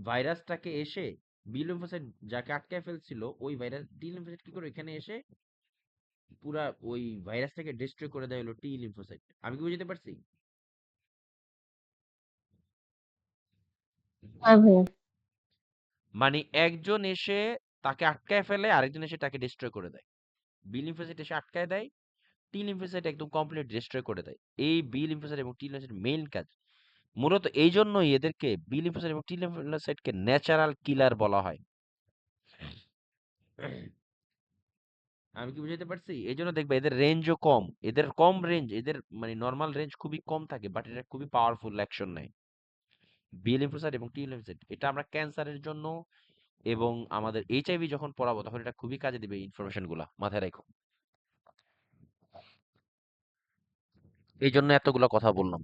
ভাইরাসটাকে এসে, বি লিম্ফোসাইট যাকে আটকায় ফেলছিল ওই ভাইরাস, টি লিম্ফোসাইট কি করে এখানে এসে পুরা ওই ভাইরাসটাকে ডিস্ট্রয় করে দেয় হলো টি লিম্ফোসাইট। আমি কি বুঝতে পারছি? হ্যাঁ ভাইয়া। মানে একজন এসে তাকে আটকায় ফেলে, আরেকজন এসে তাকে ডিস্ট্রয় করে দেয়। বি লিম্ফোসাইট এসে আটকায় দেয়, টি লিম্ফোসাইট একদম কমপ্লিট ডিস্ট্রয় করে দেয়। এই বি লিম্ফোসাইট এবং টি লিম্ফোসাইট মেইন কাজ। মূলত এই জন্যই এদেরকে বি লিম্ফোসাইট এবং টি লিম্ফোসাইটকে ন্যাচারাল কিলার বলা হয়। আমি কি বুঝাইতে পারছি? এই জন্য দেখবে এদের রেঞ্জও কম, এদের কম রেঞ্জ, এদের মানে নর্মাল রেঞ্জ খুবই কম থাকে, বাট এটা খুবই পাওয়ারফুল অ্যাকশন নেয়। বি লিম্ফোসাইট এবং টি লিম্ফোসাইট এটা আমরা ক্যান্সারের জন্য এবং আমাদের এইচআইভি যখন পড়াবো তখন এটা খুবই কাজে দিবে, এই ইনফরমেশন গুলা মাথায় রাখো। এই জন্য এতগুলো কথা বললাম।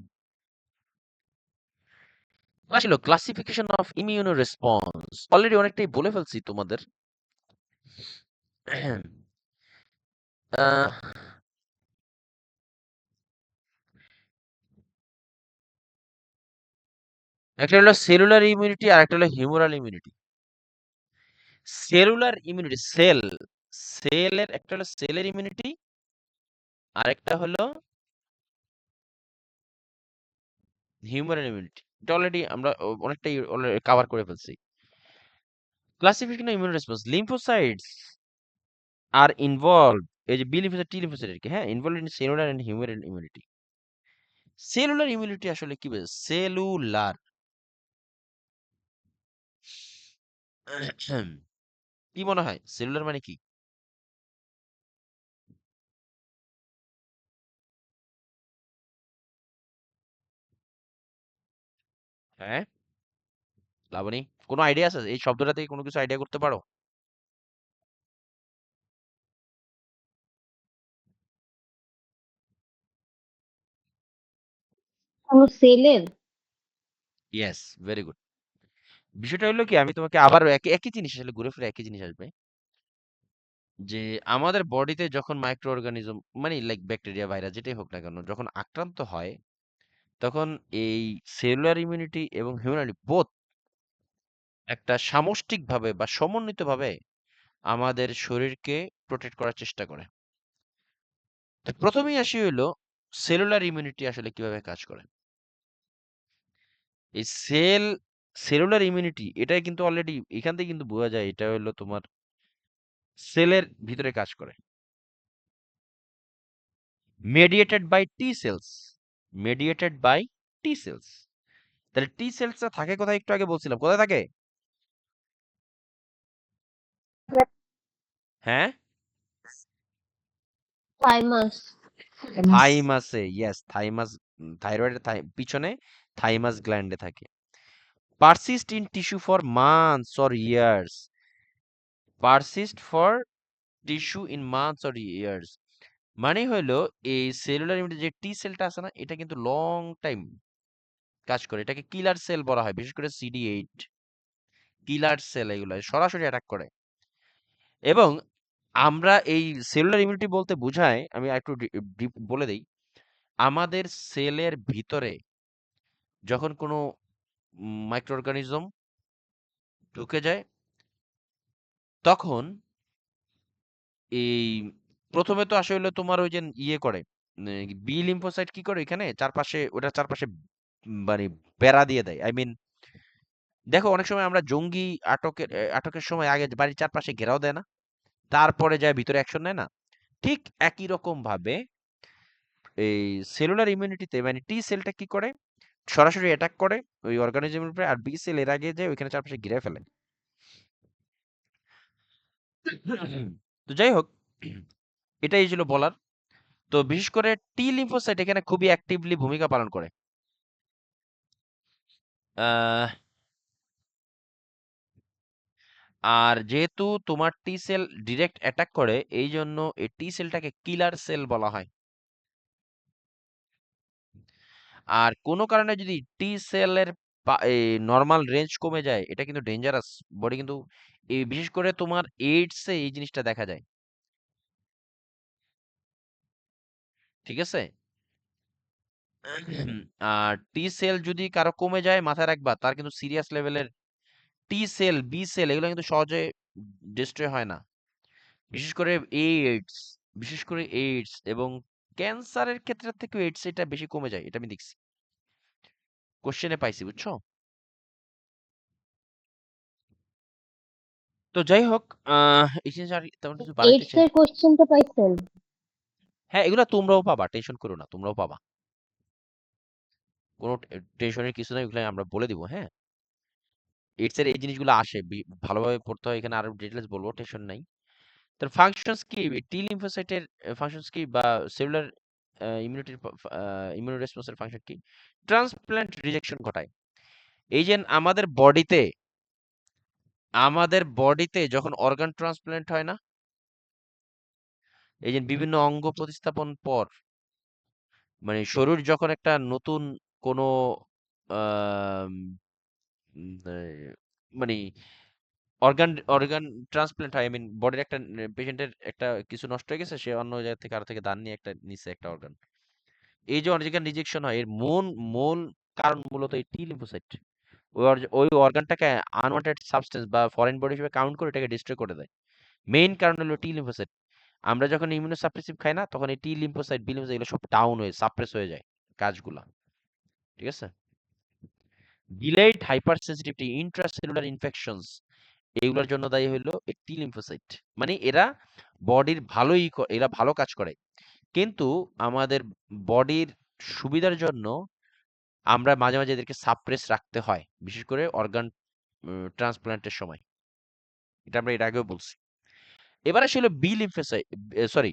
আসলে classification of immuno response already অনেকটাই বলে ফেলছি তোমাদের। আহ, একটা হলো সেলুলার ইমিউনিটি আর একটা হলো হিউমারাল ইমিউনিটি। সেলুলার ইমিউনিটি সেলের একটা হলো সেলের ইমিউনিটি, আর একটা হলো হিউম্যান ইমিউনিটি। এটা অলরেডি আমরা অনেকটাই কভার করে ফেলছি। ক্লাসিফিকেশন ইমিউন রেসপন্স, লিম্ফোসাইটস আর ইনভলভ, এই যে বি লিম্ফোসাইট টি লিম্ফোসাইট আর কি, হ্যাঁ, involve in cellular and human immunity. Cellular immunity আসলে কি বোঝায়? সেলুলার কি মনে হয় সেলুলার মানে কি? হ্যাঁ, লাবণী, কোনো আইডিয়া আছে এই শব্দটা থেকে কোনো কিছু আইডিয়া করতে পারো? কোনো সেলের? Yes, very good. বিষয়টা হলো কি, আমি তোমাকে আবার একই একই জিনিস, আসলে ঘুরে ফিরে একই জিনিস আসবে, যে আমাদের বডিতে যখন মাইক্রো অর্গানিজম মানে লাইক ব্যাকটেরিয়া ভাইরাস যেটাই হোক না কেন যখন আক্রান্ত হয়, তখন এই সেলুলার ইমিউনিটি এবং হিউম্যানিটি বোথ একটা সামষ্টিকভাবে বা সমন্বিতভাবে আমাদের শরীরকে প্রোটেক্ট করার চেষ্টা করে। তো প্রথমেই আসি হইলো সেলুলার ইমিউনিটি আসলে কিভাবে কাজ করে। এই সেলুলার ইমিউনিটি এটাই কিন্তু অলরেডি এখান থেকে কিন্তু বোঝা যায় এটা হলো তোমার সেলের ভিতরে কাজ করে, mediated by T cells, mediated by T cells. তাহলে টি সেলসটা থাকে কোথায়? একটু আগে বলছিলাম কোথায় থাকে। হ্যাঁ, থাইমাস। থাইমাসে, ইয়েস, থাইমাস, থাইরয়েডের পিছনে থাইমাস গ্ল্যান্ডে থাকে। Persist in tissue for months or years, persist for tissue in months or years, মানে হলো এই সেলুলার ইমিউনিটি যে টি সেলটা আছে না, এটা কিন্তু লং টাইম কাজ করে। এটাকে কিলার সেল বলা হয়, বিশেষ করে CD8 কিলার সেল, এগুলো সরাসরি অ্যাটাক করে। এবং আমরা এই সেলুলার ইমিউনিটি বলতে বোঝায়, আমি একটু বলে দেই, আমাদের সেলের ভিতরে যখন কোনো মাইক্রো অর্গানিজম ঢুকে যায়, তখন এই প্রথমে তো আসলে তোমার ওই যে ইয়ে করে বি লিম্ফোসাইট কি করে এখানে চারপাশে ওটা চারপাশে মানে বেড়া দিয়ে দেয়। আই মিন দেখো অনেক সময় আমরা জঙ্গি আটকের সময় আগে বাড়ির চারপাশে ঘেরাও দেয় না, তারপরে যায় ভিতরে অ্যাকশন নেয় না। ঠিক একই রকম ভাবে এই সেলুলার ইমিউনিটিতে মানে টি সেলটা কি করে সরাসরি অ্যাটাক করে ওই অর্গানিজমের উপরে, আর বি সেল এর আগে যায় ওইখানে চারপাশে ঘিরে ফেলে। তো যাই হোক, এটাই ছিল বলার। তো বিশেষ করে টি লিম্ফোসাইট এখানে খুবই অ্যাক্টিভলি ভূমিকা পালন করে। আহ, আর যেহেতু তোমার টি সেল ডিরেক্ট অ্যাটাক করে, এই জন্য এই টি সেলটাকে কিলার সেল বলা হয়। আর কোনো কারণে যদি টি সেলের নর্মাল রেঞ্জ কমে যায়, এটা কিন্তু ডেঞ্জারাস। বডি কিন্তু এই বিশেষ করে তোমার এইডসে এই জিনিসটা দেখা যায়। ঠিক আছে? আর টি সেল যদি কারো কমে যায়, মাথায় রাখবা তার কিন্তু সিরিয়াস লেভেলের টি সেল বি সেল এগুলো কিন্তু সহজে ডিস্ট্রয় হয় না। বিশেষ করে এইডস, বিশেষ করে এইডস এবং ক্যান্সারের ক্ষেত্রে থেকে এইডস এটা বেশি কমে যায়, এটা আমি দেখছি, কোশ্চেনে পাইছি, বুঝছো? তো যাই হোক, এই জিনিস আর তেমন কিছু বাড়াইতে এইডস চাই। এর কোশ্চেনটা পাইছেন? হ্যাঁ, এগুলো তোমরাও পাবা, টেনশন করো না, তোমরাও পাবা, কোনো টেনশনের কিছু নাই, ওগুলো আমরা বলে দিব। হ্যাঁ, এইডস এর এই জিনিসগুলো আসে, ভালোভাবে পড়তে হয়, এখানে আরো ডিটেলস বলবো, টেনশন নাই। তার ফাংশনস কি, টি লিম্ফোসাইটের ফাংশনস কি, বা সেলুলার ইমিউনিটির ইমিউনো রেসপন্সের ফাংশন কি? ট্রান্সপ্ল্যান্ট রিজেকশন ঘটায়। এই যে আমাদের বডিতে যখন অর্গান ট্রান্সপ্ল্যান্ট হয় না, এই যে বিভিন্ন অঙ্গ প্রতিস্থাপন পর, মানে শরীর যখন একটা নতুন কোনো আম, মানে অর্গান ট্রান্সপ্ল্যান্ট হয়, আই মিন বডির একটা পেশেন্টের একটা কিছু নষ্ট হয়ে গেছে, সে অন্য জায়গা থেকে আরো থেকে দান নিয়ে একটা নিছে একটা অর্গান। এই যে অর্গান রিজেকশন হয়, এর মূল কারণ মূলত এই টি লিম্ফোসাইট ওই অর্গানটাকে আনওয়ান্টেড সাবস্টেন্স বা ফরেন বডি হিসেবে কাউন্ট করে এটাকে ডিস্ট্রয় করে দেয়। মেইন কারণ হলো টি লিম্ফোসাইট। আমরা যখন ইমিউনো সাপ্রেসিভ খাই না, তখন এই টি লিম্ফোসাইট বি লিম্ফোসাইট এগুলো সব ডাউন হয়ে সাপ্রেস হয়ে যায় কাজগুলা। ঠিক আছে? Delayed hyper sensitivity, intracellular infections, এগুলোর জন্য দায়ী হলো এই টি লিম্ফোসাইট। মানে এরা বডির এরা ভালো কাজ করে, কিন্তু আমাদের বডির সুবিধার জন্য আমরা মাঝে মাঝে এদেরকে সাপ্রেস রাখতে হয়, বিশেষ করে অর্গান ট্রান্সপ্লান্টের সময়। এটা আমরা এর আগেও বলছি। এবার আসলে B lymphocyte, sorry,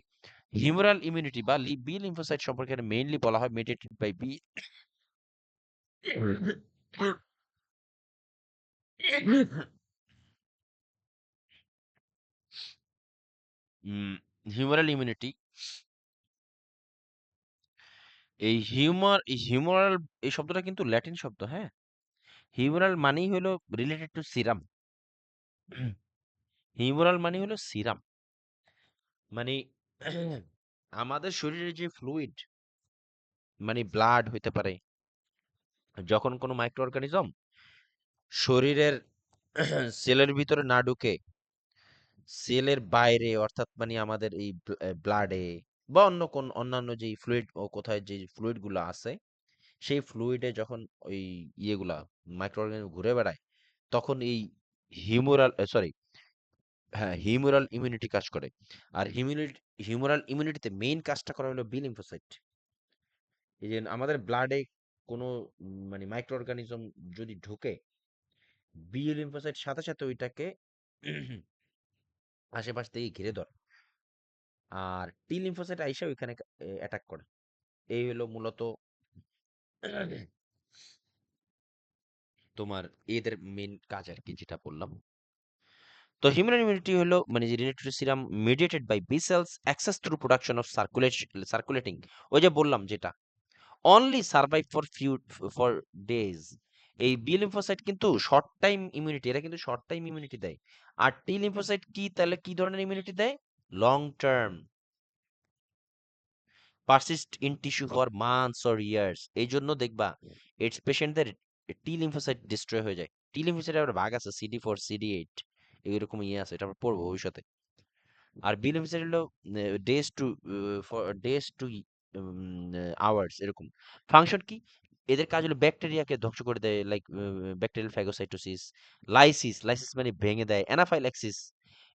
humoral immunity বা বি লিম্ফোসাইট সম্পর্কে মেইনলি বলা হয় mediated by B humoral immunity. Humoral এই শব্দটা কিন্তু ল্যাটিন শব্দ। হ্যাঁ, হিউমারাল মানেই হলো রিলেটেড টু সিরাম। হিউমারাল মানে হলো সিরাম, মানে আমাদের শরীরে যে ফ্লুইড, মানে ব্লাড হইতে পারে, যখন কোনো মাইক্রো অর্গানিজম শরীরের সেলের ভিতরে না ঢুকে সেলের বাইরে, অর্থাৎ মানে আমাদের এই ব্লাডে বা অন্যান্য যে ফ্লুইড ও কোথায় যে ফ্লুইড গুলো আছে, সেই ফ্লুইডে যখন ওই ইয়েগুলা মাইক্রো অর্গানিজম ঘুরে বেড়ায়, তখন এই সরি, হ্যাঁ, হিউমারাল ইমিউনিটি কাজ করে। আর হিউমারাল ইমিউনিটিতে মেইন কাজটা করা হলো বি লিম্ফোসাইট। এই যে আমাদের ব্লাডে কোনো মানে মাইক্রো অর্গানিজম যদি ঢুকে, বি লিম্ফোসাইট সাথে সাথে ওইটাকে আশেপাশ থেকে ঘিরে ধরে, আর টি লিম্ফোসাইট আইসা ওইখানে অ্যাটাক করে। এই হলো মূলত তোমার এদের মেইন কাজ আর কি, যেটা বললাম। তো হিউম্যান ইমিউনিটি হলো মানে যে related serum mediated by B cells access through production of circulating, ওই যে বললাম যেটা অনলি সার্ভাইভ ফর ডেজ। এই বি লিম্ফোসাইট কিন্তু শর্ট টাইম ইমিউনিটি, এরা কিন্তু শর্ট টাইম ইমিউনিটি দেয়। আর টি লিম্ফোসাইট কি, তাহলে কি ধরনের ইমিউনিটি দেয়? Long term, persist in tissue for months or years. এই জন্য দেখবা এইডস পেশেন্টদের টি লিম্ফোসাইট ডিস্ট্রয় হয়ে যায়। টি লিম্ফোসাইট আবার ভাগ আছে, CD4 CD8 এইরকম ইয়ে আছে, এটা আমরা পড়বো ভবিষ্যতে। আর বি লিম্ফোসাইট হলো ডেজ টু আওয়ার্স এরকম। ফাংশন কি? এদের কাজ হলো ব্যাকটেরিয়াকে ধ্বংস করে দেয়, লাইক ব্যাকটেরিয়াল ফ্যাগোসাইটোসিস, লাইসিস মানে ভেঙে দেয়, anaphylaxis,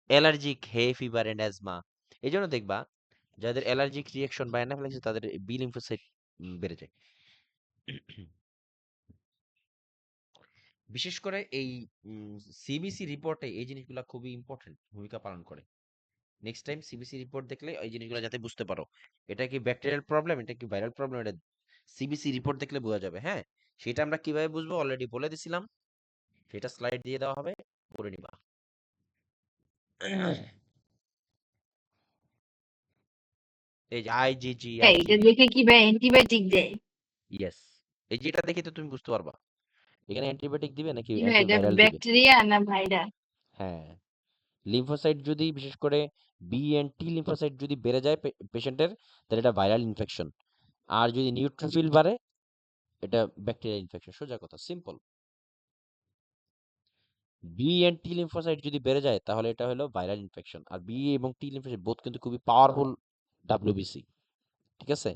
allergic, hay fever and asthma. এই জন্য দেখবা যাদের অ্যালার্জিক রিয়াকশন বা অ্যানাফাইল্যাক্সিস তাদের বি লিম্ফোসাইট বেড়ে যায়। বিশেষ করে এই সিবিসি রিপোর্টে এই জিনিসগুলো খুবই ইম্পর্টেন্ট ভূমিকা পালন করে। নেক্সট টাইম সিবিসি রিপোর্ট দেখলে এই জিনিসগুলো যাতে বুঝতে পারো এটা কি ব্যাকটেরিয়াল প্রবলেম, এটা কি ভাইরাল প্রবলেম, এটা সিবিসি রিপোর্ট দেখলে বোঝা যাবে। হ্যাঁ, সেটা আমরা কিভাবে বুঝবো অলরেডি বলে দিছিলাম, সেটা স্লাইড দিয়ে দেওয়া হবে, করে নিবা। এই যে আইজিজি হ্যাঁ, এটা আইজিবি, দেখে কি ভাই অ্যান্টিবায়োটিক দেয়? ইয়েস, এই যে এটা দেখে তো তুমি বুঝতে পারবা এখানে অ্যান্টিবায়োটিক দিবে নাকি কি ভাই, এটা অ্যান্টিভাইরাল দিবে। ব্যাকটেরিয়া না ভাইরাস? হ্যাঁ, লিম্ফোসাইট যদি বিশেষ করে বি এন্ড টি লিম্ফোসাইট যদি বেড়ে যায় পেশেন্টের, তাহলে এটা ভাইরাল ইনফেকশন। আর যদি নিউট্রোফিল বাড়ে, এটা ব্যাকটেরিয়াল ইনফেকশন। সোজা কথা, simple. B and T lymphocyte যদি বেড়ে যায় তাহলে এটা হলো ভাইরাল ইনফেকশন। আর বি এবং টি লিম্ফোসাইট বোথ কিন্তু খুবই পাওয়ারফুল ডাব্লিউবিসি, ঠিক আছে?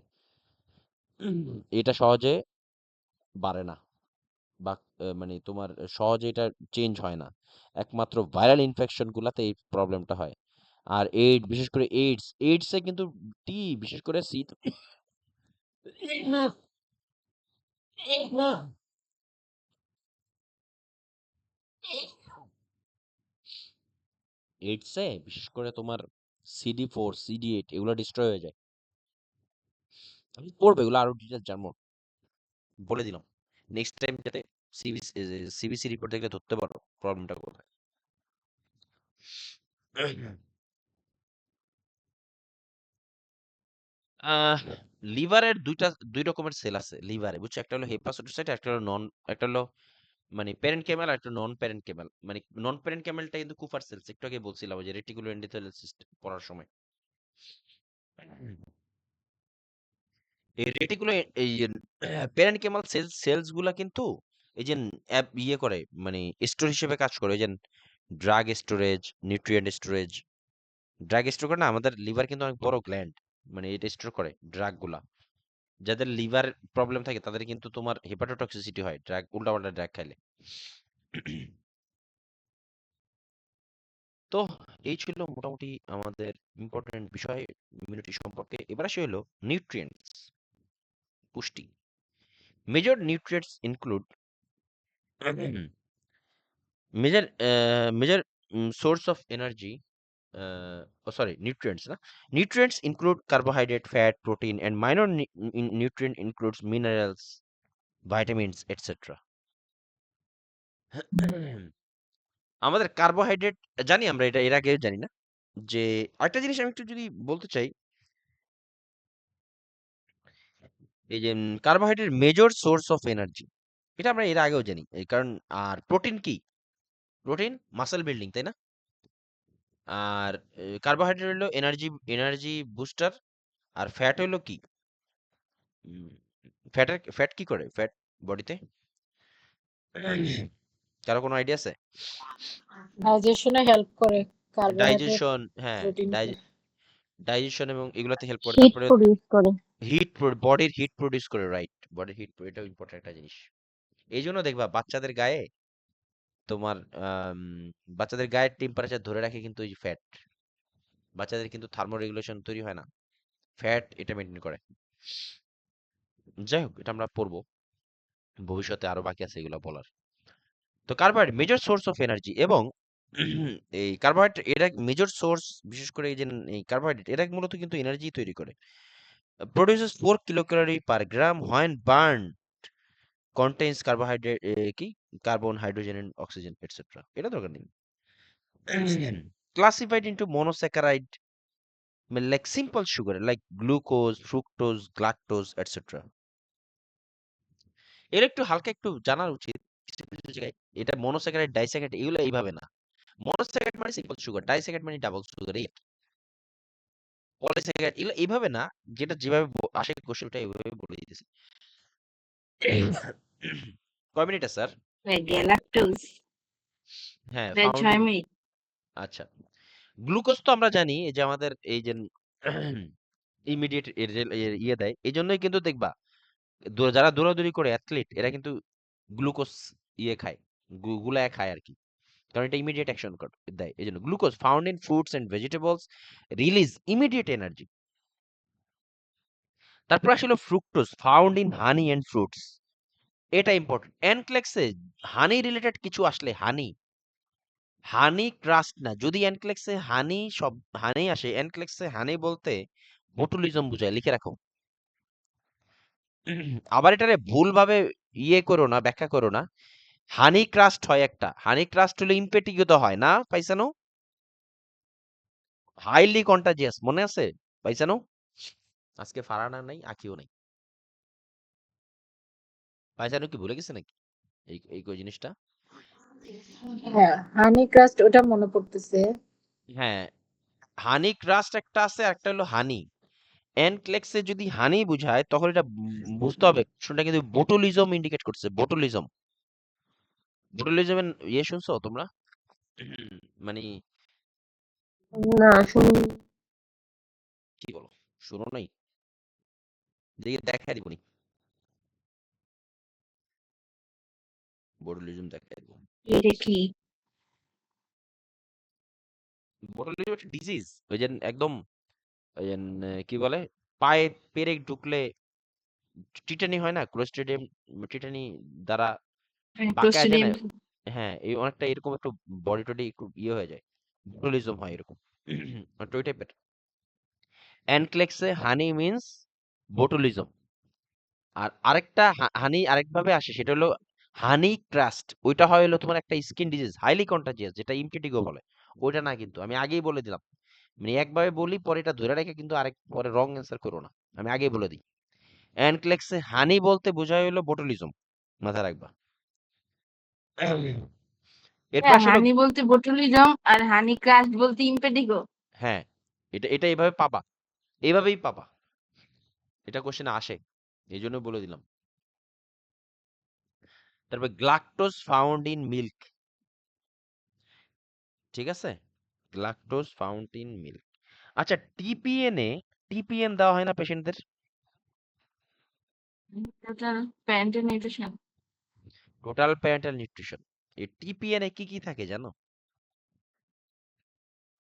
এটা সহজে বাড়ে না বা মানে তোমার সহজে এটা চেঞ্জ হয় না, একমাত্র ভাইরাল ইনফেকশন গুলাতে এই প্রবলেমটা হয়। আর বিশেষ করে এইডসে কিন্তু টি, বিশেষ করে সি, এইডসে বিশেষ করে তোমার CD4 CD8 এগুলো ডিস্ট্রয় হয়ে যায়। আমি পড়বে এগুলো আরো ডিটেলস জানবো, বলে দিলাম। নেক্সট টাইম যাতে সিবিসি রিপোর্ট দেখলে ধরতে পারো প্রবলেমটা কোথায়। লিভারের দুই রকমের সেল আছে লিভারে, বুঝছো? একটা হলো হেপাটোসাইট, একটা হলো একটা হলো মানে প্যারেনকেমাল, আর একটা নন প্যারেনকেমাল। মানে নন প্যারেনকেমালটা কিন্তু কুফার সেলস, একটু আগে বলছিলাম ওই যে রেটিকুলো এন্ডোথেলিয়াল সিস্টেম পড়ার সময়। এই রেটিকুলো এই প্যারেনকেমাল সেলস গুলা কিন্তু এই যে ইয়ে করে, মানে স্টোর হিসেবে কাজ করে, ওই যে drug storage, nutrient storage. Drug store করে না, আমাদের লিভার কিন্তু অনেক বড় গ্ল্যান্ড, মানে এটা স্টোর করে ড্রাগ গুলা। যাদের লিভার প্রবলেম থাকে তাদের কিন্তু তোমার হেপাটোটক্সিসিটি হয় ড্রাগ, উল্টাপাল্টা ড্রাগ খাইলে। তো এই ছিল মোটামুটি আমাদের ইম্পর্টেন্ট বিষয় ইমিউনিটি সম্পর্কে। এবার আসি হলো নিউট্রিয়েন্টস, পুষ্টি। Major nutrients include major major source of energy, nutrients na? Nutrients include carbohydrate, fat, protein, and minor nutrient includes minerals, vitamins, etc. আমাদের কার্বোহাইড্রেট জানি আমরা, এটা এর আগেও জানি না যে আরেকটা জিনিস আমি একটু যদি বলতে চাই, এই যে carbohydrate major source of energy, এটা আমরা এর আগেও জানি। এই কারণ আর প্রোটিন কি? প্রোটিন মাসেল বিল্ডিং, তাই না? আর কার্বোহাইড্রেট হলো এনার্জি বুস্টার। আর ফ্যাট হলো কি? ফ্যাট কি করে ফ্যাট বডিতে? কারো কোনো আইডিয়া আছে? ডাইজেশনে হেল্প করে কার্বোহাইড্রেট, ডাইজেশন, হ্যাঁ, প্রোটিন। ডাইজেশন এবং এগুলাতে হেল্প করে। হিট তারপরে প্রডিউস করে। বডির হিট প্রডিউস করে, রাইট, বডির হিট, এটাও ইম্পর্টেন্ট একটা জিনিস। এই জন্য দেখবা বাচ্চাদের গায়ে তোমার বাচ্চাদের গায়ের টেম্পারেচার ধরে রাখে কিন্তু এই ফ্যাট। বাচ্চাদের কিন্তু থার্মো রেগুলেশন তৈরি হয় না, ফ্যাট এটা মেনটেন করে। যাই হোক, এটা আমরা পড়বো ভবিষ্যতে, আরো বাকি আছে এগুলো বলার। তো carbohydrate major source of energy, এবং এই কার্বোহাইড্রেট এরা মেজর সোর্স, বিশেষ করে এই যে এই কার্বোহাইড্রেট এরা মূলত কিন্তু এনার্জি তৈরি করে। Produces 4 kilocalorie per gram when burn, contains carbohydrate কি carbon, hydrogen and oxygen etcetera. এটা দরকার নেই। Classified into monosaccharide, like simple sugar like glucose, fructose, galactose etcetera. এর একটু হালকা একটু জানা উচিত কিছু কিছু জায়গায়, এটা মনোস্যাকারাইড, ডাইস্যাকারাইড এগুলো এইভাবে না। মনোস্যাকারাইড মানে সিম্পল সুগার, ডাইস্যাকারাইড মানে ডাবল সুগার, এই পলিস্যাকারাইড এগুলো এইভাবে না, যেটা যেভাবে আসে কোশ্চেনটা এইভাবে বলে দিতেছি। কয় মিনিট স্যার? গ্যালাক্টোজ, হ্যাঁ, 6 ফাউন্ড ইন, মিনিট। আচ্ছা, গ্লুকোজ তো আমরা জানি এই যে আমাদের এই যে ইমিডিয়েট ইয়ে দেয়, এই জন্যই কিন্তু দেখবা যারা দৌড়াদৌড়ি করে অ্যাথলিট এরা কিন্তু গ্লুকোজ ইয়ে খায়, গুলায় খায় আর কি, কারণ এটা ইমিডিয়েট অ্যাকশন দেয়। এই জন্য glucose found in fruits and vegetables release immediate energy. তারপর আসলে fructose found in honey and fruits, এটা ইম্পর্টেন্ট। এনক্লেক্সে হানি রিলেটেড কিছু আসলে হানি, হানি ক্রাস্ট না, যদি এনক্লেক্সে হানি সব হানি আসে, এনক্লেক্সে হানি বলতে বোটুলিজম বুঝায়, লিখে রাখো। আবার এটারে ভুলভাবে ইয়ে করো না, ব্যাখ্যা করো না। হানি ক্রাস্ট হয় একটা, হানি ক্রাস্ট হলে ইম্পেটিগো তো হয় না পাইসানো, হাইলি কন্টাজিয়াস, মনে আছে পাইসানো? আজকে ফারানা নাই, আখিও নাই, পাইসানো কি ভুলে গেছে নাকি এই এই কই জিনিসটা? হ্যাঁ, হানি ক্রাস্ট ওটা মনে পড়তেছে। হ্যাঁ, হানি ক্রাস্ট একটা আছে, একটা হলো হানি। এনক্লেক্সে যদি হানি বুঝায় তখন এটা বুঝতে হবে শুনটা কিন্তু বোটুলিজম ইন্ডিকেট করছে, বোটুলিজম। বোটুলিজমের ইয়ে শুনছো তোমরা? মানে না শুনি। কি বলো, শুনো নাই? দেখি দেখা দিবনি, বোটুলিজম দেখা দিব। এটা কি? বোটুলিজম একটা ডিজিজ, ওই যে একদম ওই যে কি বলে, পায়ে পেরেক ঢুকলে টিটানি হয় না, ক্লোস্ট্রিডিয়াম টিটানি দ্বারা বাঁকায় যায় না। ক্লোস্ট্রিডিয়াম। হ্যাঁ, এই অনেকটা এরকম একটু বডি টডি একটু ইয়ে হয়ে যায়, বোটুলিজম হয় এরকম। একটা ওই টাইপের। এনক্লেক্সে হানি মিন্স বোটুলিজম। আর আরেকটা হানি আরেকভাবে আসে, সেটা হলো হানি ক্রাস্ট, ওইটা হয় হলো তোমার একটা স্কিন ডিজিজ, হাইলি কন্টাজিয়াস, যেটা ইমপিটিগো বলে। ওইটা না, কিন্তু আমি আগেই বলে দিলাম, মানে একভাবে বলি পরে এটা ধরে রেখে কিন্তু আরেক পরে রং অ্যান্সার করো না, আমি আগেই বলে দিই। অ্যানক্লেক্সে হানি বলতে বোঝায় হলো বোটুলিজম, মাথায় রাখবা। এরপর হ্যাঁ, আসলে হানি বলতে বোটুলিজম আর হানি ক্রাস্ট বলতে ইম্পেডিগো। হ্যাঁ, এটা এটা এইভাবে পাবা, এইভাবেই পাবা, এটা কোশ্চেনে আসে, এই জন্য বলে দিলাম। তারপর গ্লাকটোজ ফাউন্ড ইন মিল্ক, ঠিক আছে, গ্লাকটোজ ফাউন্ড ইন মিল্ক। আচ্ছা, টিপিএন দেওয়া হয় না পেশেন্টদের? Total parenteral nutrition. Total parenteral nutrition. এই টিপিএন এ কি কি থাকে জানো?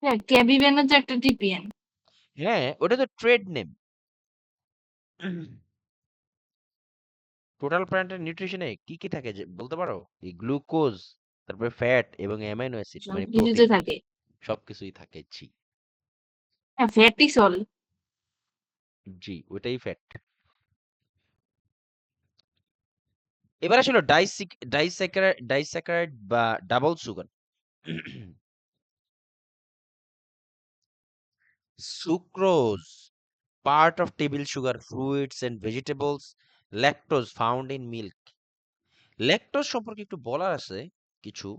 হ্যাঁ, ক্যাবিভ্যানও তো একটা টিপিএন। হ্যাঁ, ওটা তো ট্রেড নেম। টোটাল প্যারেন্টাল নিউট্রিশনে কি কি থাকে বলতে পারো? এই গ্লুকোজ, তারপরে ফ্যাট এবং অ্যামাইনো অ্যাসিড সব মানে কিছুতে প্রোটিন, থাকে। সবকিছুই থাকে। জি, হ্যাঁ, ফ্যাটি সল। জি, ওটাই ফ্যাট। এবার আসলে ডাইস্যাকারাইড বা double sugar. Sucrose part of table sugar, fruits and vegetables, lactose found in milk. Lactose সম্পর্কে একটু বলার আছে কিছু।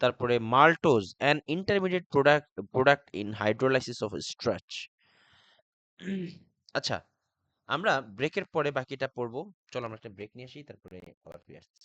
তারপরে maltose an intermediate product in hydrolysis of starch. আচ্ছা, আমরা ব্রেকের পরে বাকিটা পড়বো। চলো আমরা একটা ব্রেক নিয়ে আসি, তারপরে আবার ফিরে আসছি।